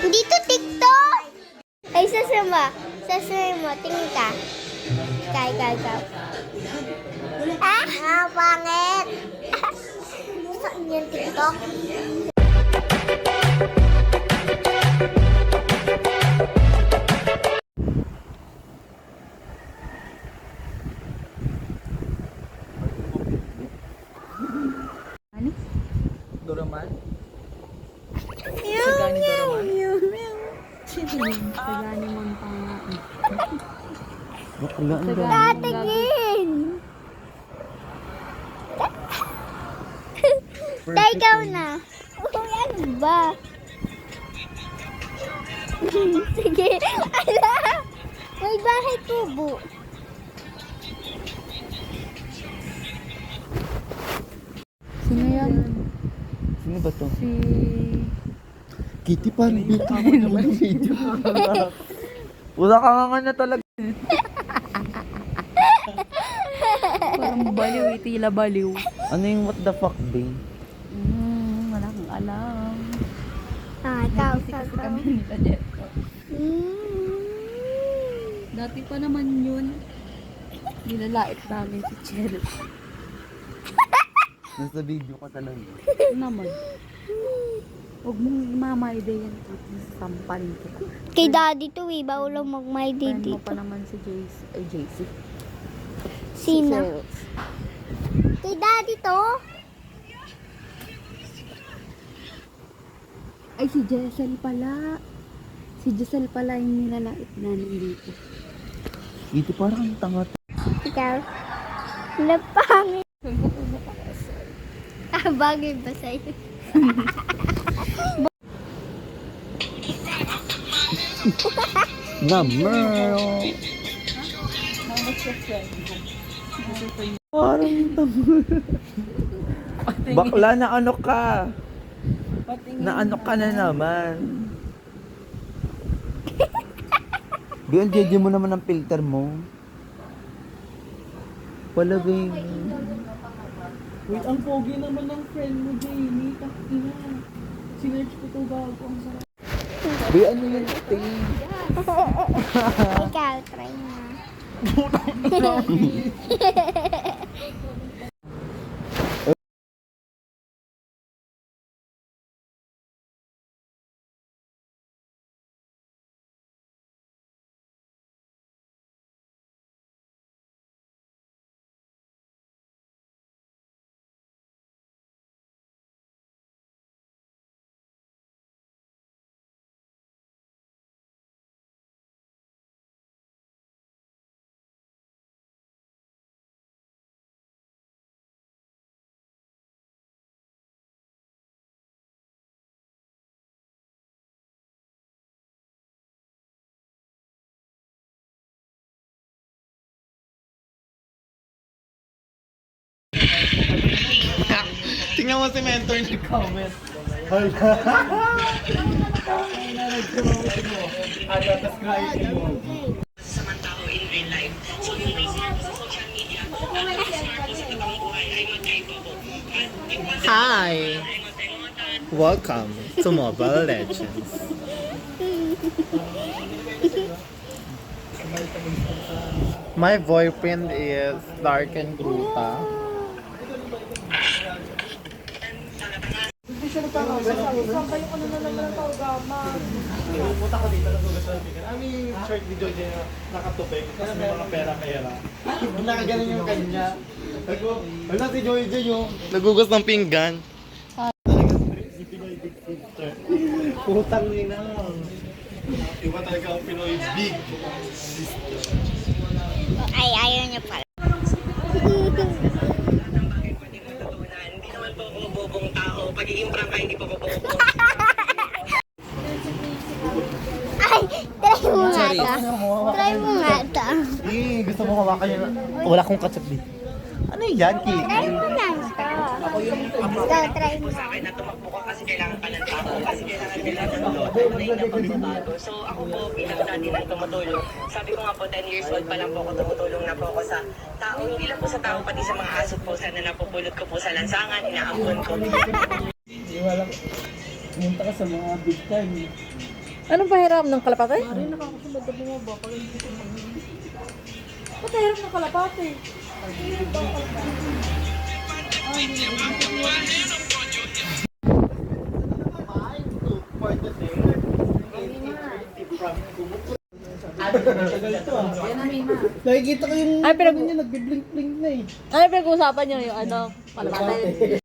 Dito TikTok! Ay, sasama. Sasama mo. Tingin ka. Ikaw. Ah, pangit. Saan yung TikTok? Doraman? Meow, Sagani Doraman? Sagani Montana. Bakla ang Tatingin! Tay, ikaw na. Uy, ano ba? Sige. Ala! May bahay kubo. Sino yan? Sino ba to? Si... Kitty parang dito ako naman video. Wala ka nga na talaga. Parang baliw, tila baliw. Ano yung what the fuck, babe? Wala kang alam. Ah, ikaw. Kasi kami nila dito. Dati pa naman yun. Nilalait namin si Chel. Nasa video ka talaga. Naman. Huwag mong mamay-day yan. Sampalin kita. Kay daddy to eh. Bawal lang mag-my day Friend mo dito. pa naman si JC. Ay, JC. Sino? Kay daddy to? Ay, si Jessel pala. Si Jessel pala yung nilalait namin dito. Kitty parang ang tanga. Ikaw. Napangit. Ah, bagay ba sa'yo? Namero. Parang tanga. Bakla na ano ka? Na ano ka na naman? Di ang jeje mo naman ang filter mo. Palagay. Wait, ang pogi naman ng friend mo, Jamie. Takina. Sinerch ko to bago. Ang sarap. Di ano yun ate? Ikaw, try na. Tingnan mo si mentor nag-comment. Hi! Welcome to Mobile Legends. My boyfriend is Dark and Gruta. Pumunta ko dito, nagugas sa bigan. Ami short video dyan na nakatupig, kasi may mga pera pera. Nakaganon yung kanya. Wala si Joy dyan yung nagugas ng pinggan. Putang nina. Iba talaga ang Pinoy big. Ay, ayaw niya pala. Hindi naman po ako bobong tao. Pagiging prangka, hindi po ako bobo. Ay, try mo nga ta. Try mo nga ta. Gusto mo hawakan yun? Wala akong katsak dito. Ano yan, Kiki? Try mo nga ta. Ikaw, try mo. Sa akin na tumakbo ka kasi kailangan pa ng tao. Kasi kailangan nila ng loto. Ano yung napagbabago. So ako po bilang dati nang tumutulong. Sabi ko nga po 10 years old pa lang po ako tumutulong na po ako sa tao. Hindi lang po sa tao, pati sa mga aso po. Sana napupulot ko po sa lansangan, inaampon ko. Wala. Pumunta ka sa mga big time. Anong pahiram ng kalapate? Nakikita ko yung Ay, pero nagbiblink-blink na eh. ay, pinag-uusapan niyo yung ano, kalapate.